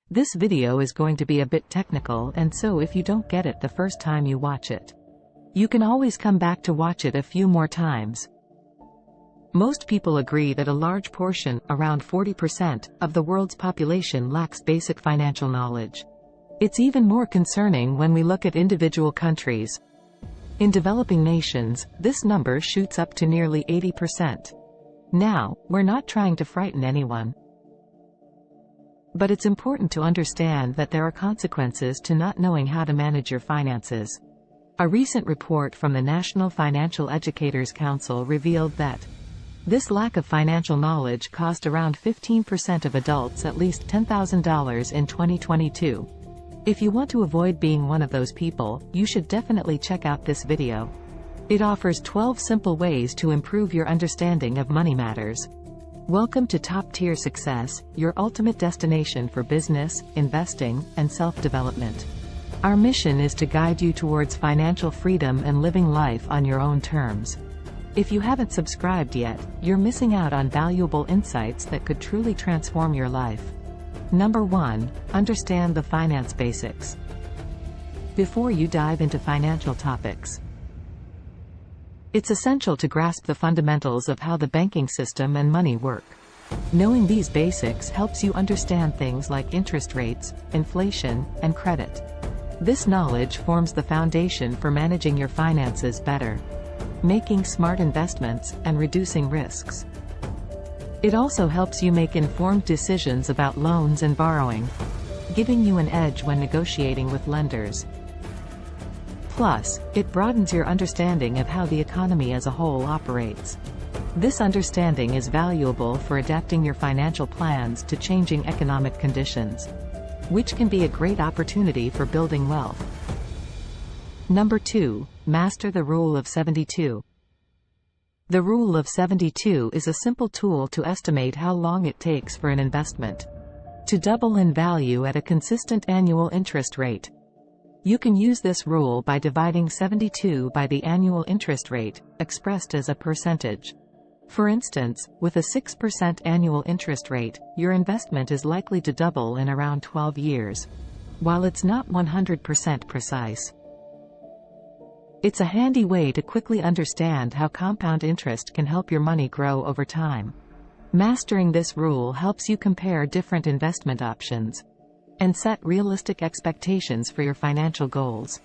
This video is going to be a bit technical, and so if you don't get it the first time you watch it, you can always come back to watch it a few more times. Most people agree that a large portion, around 40%, of the world's population lacks basic financial knowledge. It's even more concerning when we look at individual countries. In developing nations, this number shoots up to nearly 80%. Now, we're not trying to frighten anyone. But it's important to understand that there are consequences to not knowing how to manage your finances. A recent report from the National Financial Educators Council revealed that this lack of financial knowledge cost around 15% of adults at least $10,000 in 2022. If you want to avoid being one of those people, you should definitely check out this video. It offers 12 simple ways to improve your understanding of money matters. Welcome to Top Tier Success, your ultimate destination for business, investing, and self-development. Our mission is to guide you towards financial freedom and living life on your own terms. If you haven't subscribed yet, you're missing out on valuable insights that could truly transform your life. Number 1. Understand the finance basics. Before you dive into financial topics, it's essential to grasp the fundamentals of how the banking system and money work. Knowing these basics helps you understand things like interest rates, inflation, and credit. This knowledge forms the foundation for managing your finances better, making smart investments, and reducing risks. It also helps you make informed decisions about loans and borrowing, giving you an edge when negotiating with lenders. Plus, it broadens your understanding of how the economy as a whole operates. This understanding is valuable for adapting your financial plans to changing economic conditions, which can be a great opportunity for building wealth. Number 2. Master the Rule of 72. The Rule of 72 is a simple tool to estimate how long it takes for an investment to double in value at a consistent annual interest rate. You can use this rule by dividing 72 by the annual interest rate, expressed as a percentage. For instance, with a 6% annual interest rate, your investment is likely to double in around 12 years. While it's not 100% precise, it's a handy way to quickly understand how compound interest can help your money grow over time. Mastering this rule helps you compare different investment options and set realistic expectations for your financial goals.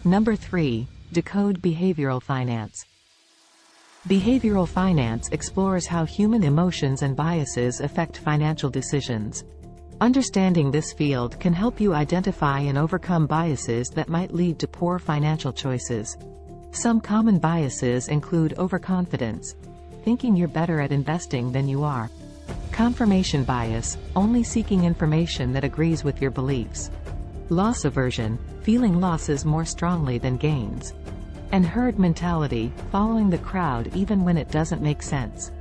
Number 3. Decode behavioral finance. Behavioral finance explores how human emotions and biases affect financial decisions. Understanding this field can help you identify and overcome biases that might lead to poor financial choices. Some common biases include overconfidence, thinking you're better at investing than you are; confirmation bias, only seeking information that agrees with your beliefs; loss aversion, feeling losses more strongly than gains; and herd mentality, following the crowd even when it doesn't make sense.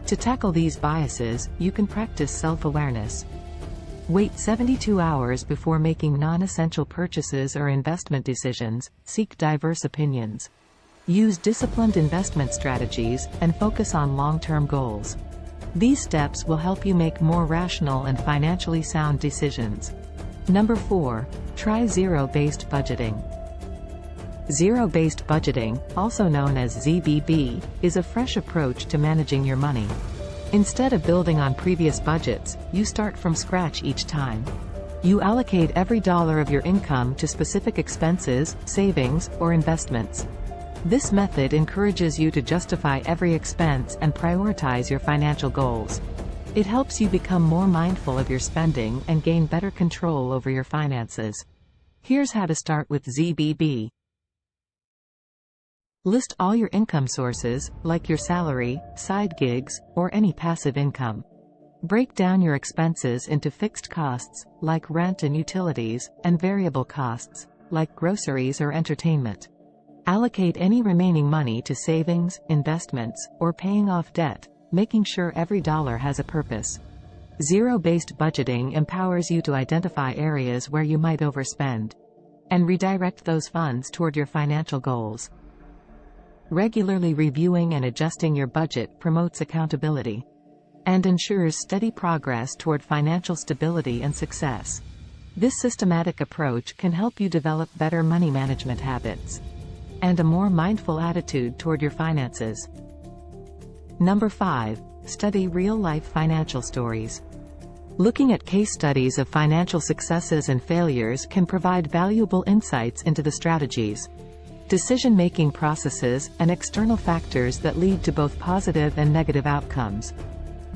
To tackle these biases, you can practice self-awareness. Wait 72 hours before making non-essential purchases or investment decisions, seek diverse opinions. Use disciplined investment strategies, and focus on long-term goals. These steps will help you make more rational and financially sound decisions. Number 4. Try zero-based budgeting. Zero-based budgeting, also known as ZBB, is a fresh approach to managing your money. Instead of building on previous budgets, you start from scratch each time. You allocate every dollar of your income to specific expenses, savings, or investments. This method encourages you to justify every expense and prioritize your financial goals. It helps you become more mindful of your spending and gain better control over your finances. Here's how to start with ZBB. List all your income sources, like your salary, side gigs, or any passive income. Break down your expenses into fixed costs, like rent and utilities, and variable costs, like groceries or entertainment. Allocate any remaining money to savings, investments, or paying off debt, making sure every dollar has a purpose. Zero-based budgeting empowers you to identify areas where you might overspend and redirect those funds toward your financial goals. Regularly reviewing and adjusting your budget promotes accountability and ensures steady progress toward financial stability and success. This systematic approach can help you develop better money management habits and a more mindful attitude toward your finances. Number 5. Study real-life financial stories. Looking at case studies of financial successes and failures can provide valuable insights into the strategies, decision-making processes, and external factors that lead to both positive and negative outcomes.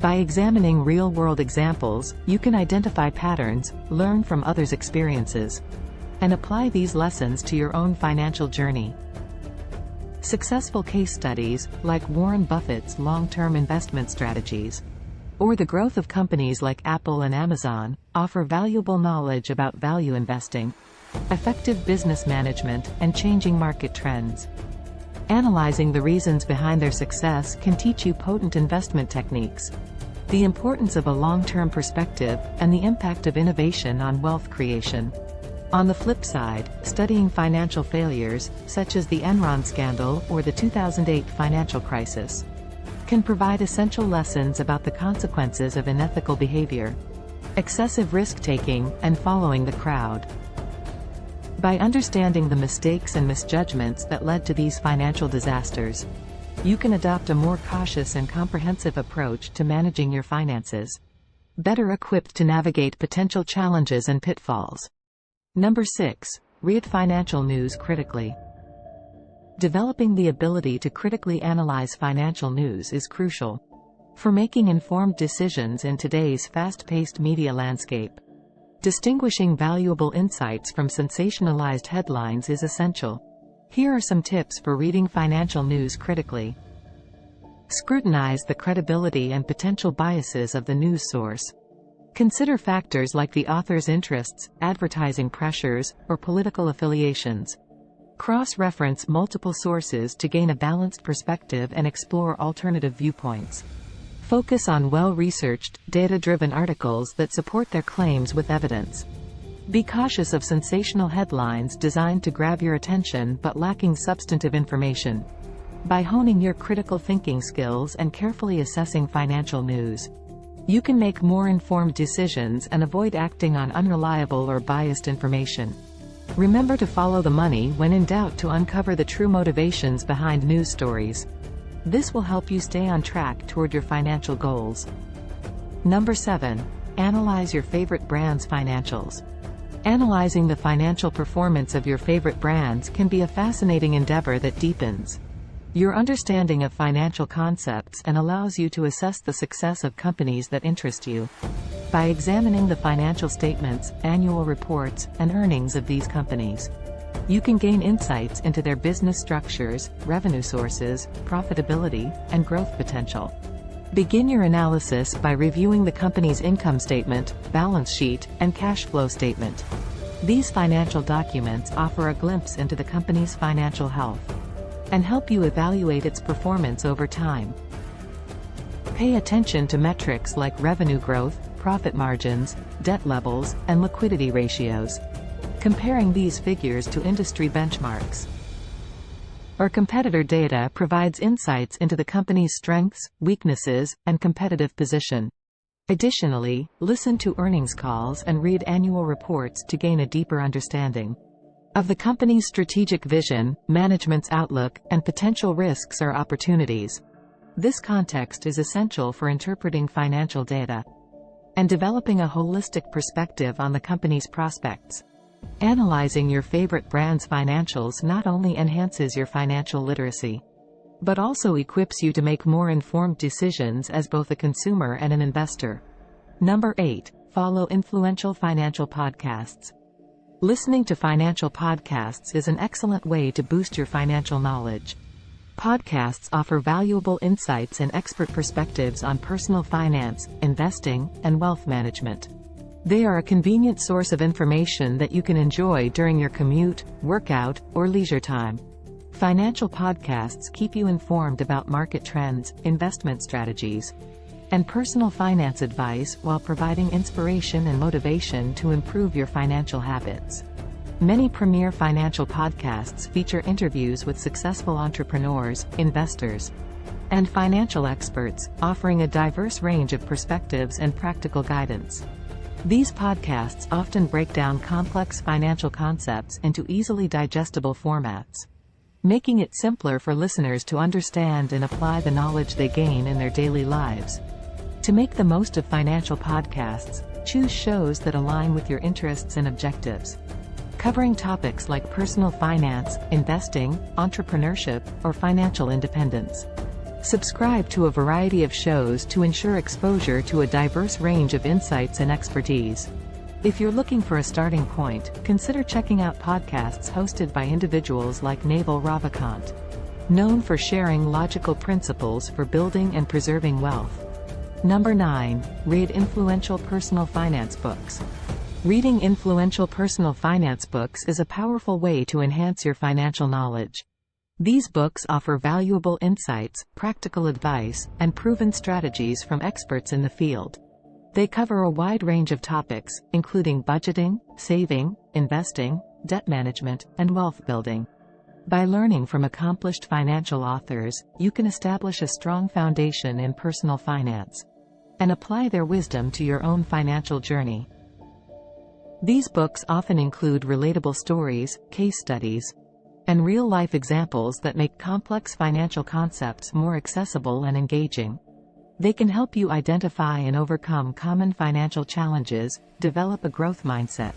By examining real-world examples, you can identify patterns, learn from others' experiences, and apply these lessons to your own financial journey. Successful case studies, like Warren Buffett's long-term investment strategies, or the growth of companies like Apple and Amazon, offer valuable knowledge about value investing, effective business management, and changing market trends. Analyzing the reasons behind their success can teach you potent investment techniques, the importance of a long-term perspective, and the impact of innovation on wealth creation. On the flip side, studying financial failures, such as the Enron scandal or the 2008 financial crisis, can provide essential lessons about the consequences of unethical behavior, excessive risk-taking, and following the crowd. By understanding the mistakes and misjudgments that led to these financial disasters, you can adopt a more cautious and comprehensive approach to managing your finances, better equipped to navigate potential challenges and pitfalls. Number 6. Read financial news critically. Developing the ability to critically analyze financial news is crucial for making informed decisions in today's fast-paced media landscape. Distinguishing valuable insights from sensationalized headlines is essential. Here are some tips for reading financial news critically. Scrutinize the credibility and potential biases of the news source. Consider factors like the author's interests, advertising pressures, or political affiliations. Cross-reference multiple sources to gain a balanced perspective and explore alternative viewpoints. Focus on well-researched, data-driven articles that support their claims with evidence. Be cautious of sensational headlines designed to grab your attention but lacking substantive information. By honing your critical thinking skills and carefully assessing financial news, you can make more informed decisions and avoid acting on unreliable or biased information. Remember to follow the money when in doubt to uncover the true motivations behind news stories. This will help you stay on track toward your financial goals. Number 7. Analyze your favorite brand's financials. Analyzing the financial performance of your favorite brands can be a fascinating endeavor that deepens your understanding of financial concepts and allows you to assess the success of companies that interest you. By examining the financial statements, annual reports, and earnings of these companies, you can gain insights into their business structures, revenue sources, profitability, and growth potential. Begin your analysis by reviewing the company's income statement, balance sheet, and cash flow statement. These financial documents offer a glimpse into the company's financial health and help you evaluate its performance over time. Pay attention to metrics like revenue growth, profit margins, debt levels, and liquidity ratios. Comparing these figures to industry benchmarks or competitor data provides insights into the company's strengths, weaknesses, and competitive position. Additionally, listen to earnings calls and read annual reports to gain a deeper understanding of the company's strategic vision, management's outlook, and potential risks or opportunities. This context is essential for interpreting financial data and developing a holistic perspective on the company's prospects. Analyzing your favorite brand's financials not only enhances your financial literacy, but also equips you to make more informed decisions as both a consumer and an investor. Number 8. Follow influential financial podcasts. Listening to financial podcasts is an excellent way to boost your financial knowledge. Podcasts offer valuable insights and expert perspectives on personal finance, investing, and wealth management. They are a convenient source of information that you can enjoy during your commute, workout, or leisure time. Financial podcasts keep you informed about market trends, investment strategies, and personal finance advice while providing inspiration and motivation to improve your financial habits. Many premier financial podcasts feature interviews with successful entrepreneurs, investors, and financial experts, offering a diverse range of perspectives and practical guidance. These podcasts often break down complex financial concepts into easily digestible formats, making it simpler for listeners to understand and apply the knowledge they gain in their daily lives. To make the most of financial podcasts, choose shows that align with your interests and objectives, covering topics like personal finance, investing, entrepreneurship, or financial independence. Subscribe to a variety of shows to ensure exposure to a diverse range of insights and expertise. If you're looking for a starting point, consider checking out podcasts hosted by individuals like Naval Ravikant, known for sharing logical principles for building and preserving wealth. Number 9. Read influential personal finance books. Reading influential personal finance books is a powerful way to enhance your financial knowledge. These books offer valuable insights, practical advice, and proven strategies from experts in the field. They cover a wide range of topics, including budgeting, saving, investing, debt management, and wealth building. By learning from accomplished financial authors, you can establish a strong foundation in personal finance and apply their wisdom to your own financial journey. These books often include relatable stories, case studies, and real-life examples that make complex financial concepts more accessible and engaging. They can help you identify and overcome common financial challenges, develop a growth mindset,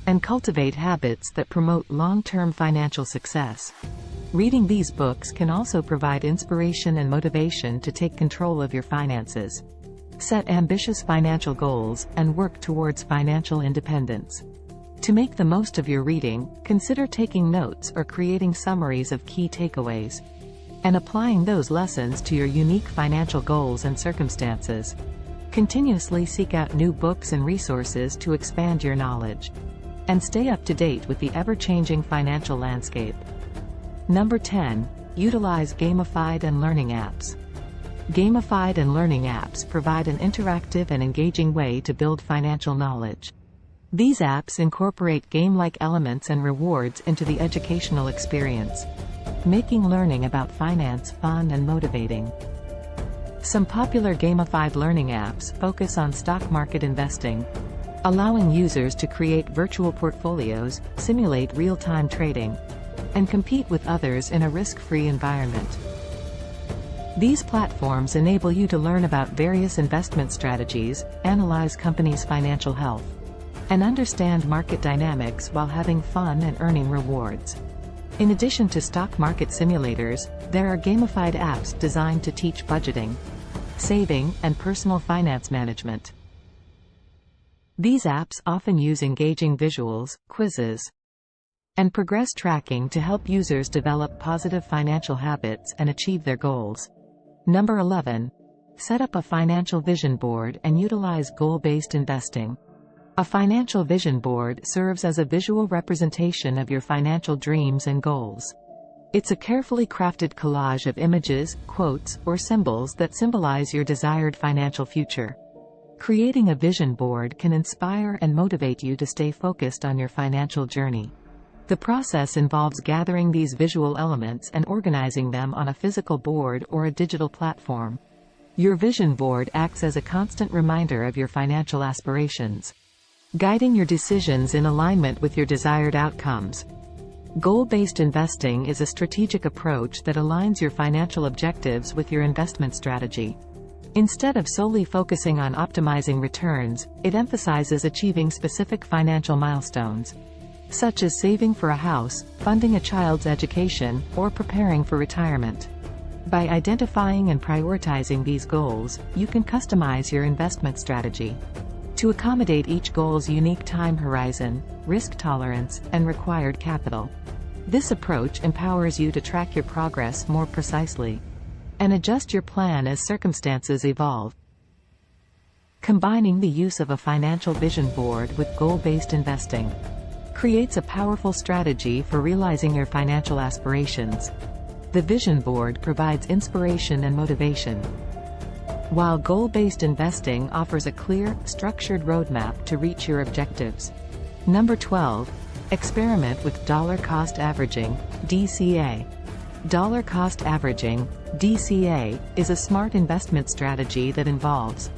and cultivate habits that promote long-term financial success. Reading these books can also provide inspiration and motivation to take control of your finances, set ambitious financial goals, and work towards financial independence. To make the most of your reading, consider taking notes or creating summaries of key takeaways, and applying those lessons to your unique financial goals and circumstances. Continuously seek out new books and resources to expand your knowledge, and stay up to date with the ever-changing financial landscape. Number 10. Utilize gamified and learning apps. Gamified and learning apps provide an interactive and engaging way to build financial knowledge. These apps incorporate game-like elements and rewards into the educational experience, making learning about finance fun and motivating. Some popular gamified learning apps focus on stock market investing, allowing users to create virtual portfolios, simulate real-time trading, and compete with others in a risk-free environment. These platforms enable you to learn about various investment strategies, analyze companies' financial health, and understand market dynamics while having fun and earning rewards. In addition to stock market simulators, there are gamified apps designed to teach budgeting, saving, and personal finance management. These apps often use engaging visuals, quizzes, and progress tracking to help users develop positive financial habits and achieve their goals. Number 11. Set up a financial vision board and utilize goal-based investing. A financial vision board serves as a visual representation of your financial dreams and goals. It's a carefully crafted collage of images, quotes, or symbols that symbolize your desired financial future. Creating a vision board can inspire and motivate you to stay focused on your financial journey. The process involves gathering these visual elements and organizing them on a physical board or a digital platform. Your vision board acts as a constant reminder of your financial aspirations, guiding your decisions in alignment with your desired outcomes. Goal-based investing is a strategic approach that aligns your financial objectives with your investment strategy. Instead of solely focusing on optimizing returns, it emphasizes achieving specific financial milestones, such as saving for a house, funding a child's education, or preparing for retirement. By identifying and prioritizing these goals, you can customize your investment strategy to accommodate each goal's unique time horizon, risk tolerance, and required capital. This approach empowers you to track your progress more precisely and adjust your plan as circumstances evolve. Combining the use of a financial vision board with goal-based investing creates a powerful strategy for realizing your financial aspirations. The vision board provides inspiration and motivation, while goal-based investing offers a clear, structured roadmap to reach your objectives. Number 12. Experiment with dollar cost averaging, DCA. Dollar cost averaging, DCA, is a smart investment strategy that involves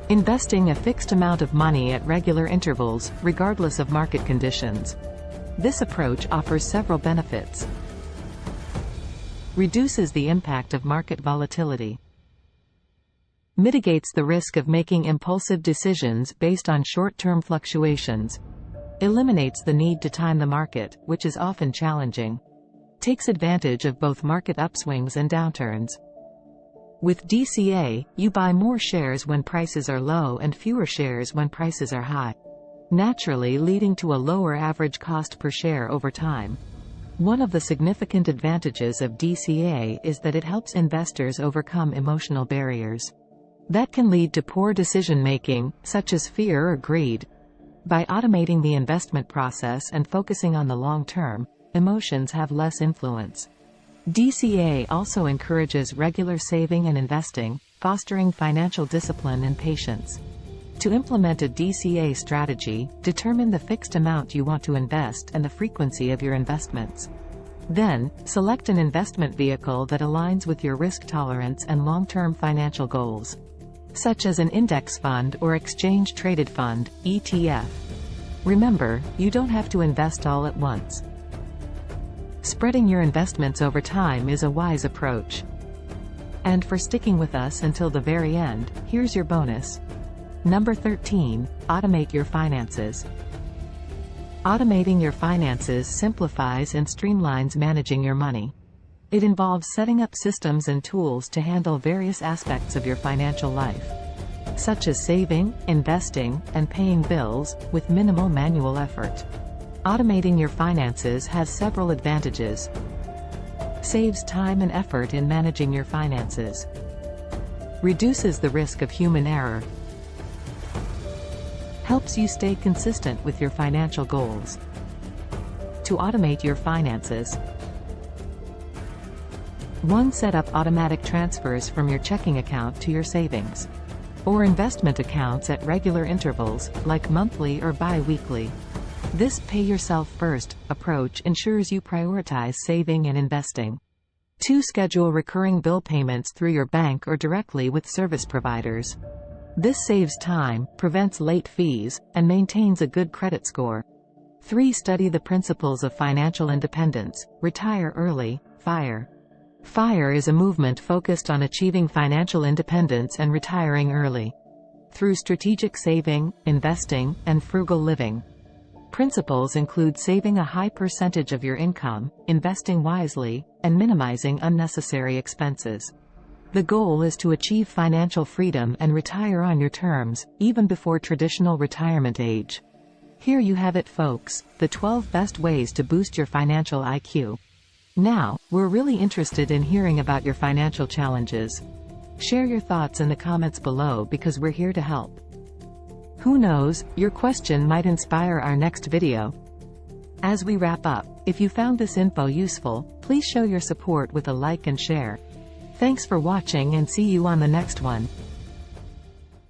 investing a fixed amount of money at regular intervals, regardless of market conditions. This approach offers several benefits. Reduces the impact of market volatility. Mitigates the risk of making impulsive decisions based on short-term fluctuations. Eliminates the need to time the market, which is often challenging. Takes advantage of both market upswings and downturns. With DCA, you buy more shares when prices are low and fewer shares when prices are high, naturally leading to a lower average cost per share over time. One of the significant advantages of DCA is that it helps investors overcome emotional barriers that can lead to poor decision-making, such as fear or greed. By automating the investment process and focusing on the long term, emotions have less influence. DCA also encourages regular saving and investing, fostering financial discipline and patience. To implement a DCA strategy, determine the fixed amount you want to invest and the frequency of your investments. Then, select an investment vehicle that aligns with your risk tolerance and long-term financial goals, such as an index fund or exchange-traded fund, ETF. Remember, you don't have to invest all at once. Spreading your investments over time is a wise approach. And for sticking with us until the very end, here's your bonus. Number 13, automate your finances. Automating your finances simplifies and streamlines managing your money. It involves setting up systems and tools to handle various aspects of your financial life, such as saving, investing, and paying bills, with minimal manual effort. Automating your finances has several advantages. Saves time and effort in managing your finances. Reduces the risk of human error. Helps you stay consistent with your financial goals. To automate your finances. 1. Set up automatic transfers from your checking account to your savings or investment accounts at regular intervals, like monthly or bi-weekly. This pay-yourself-first approach ensures you prioritize saving and investing. 2. Schedule recurring bill payments through your bank or directly with service providers. This saves time, prevents late fees, and maintains a good credit score. 3. Study the principles of financial independence. Retire early, FIRE. FIRE is a movement focused on achieving financial independence and retiring early through strategic saving, investing, and frugal living. Principles include saving a high percentage of your income, investing wisely, and minimizing unnecessary expenses. The goal is to achieve financial freedom and retire on your terms, even before traditional retirement age. Here you have it, folks, the 12 best ways to boost your financial IQ. Now, we're really interested in hearing about your financial challenges. Share your thoughts in the comments below because we're here to help. Who knows, your question might inspire our next video. As we wrap up, if you found this info useful, please show your support with a like and share. Thanks for watching and see you on the next one.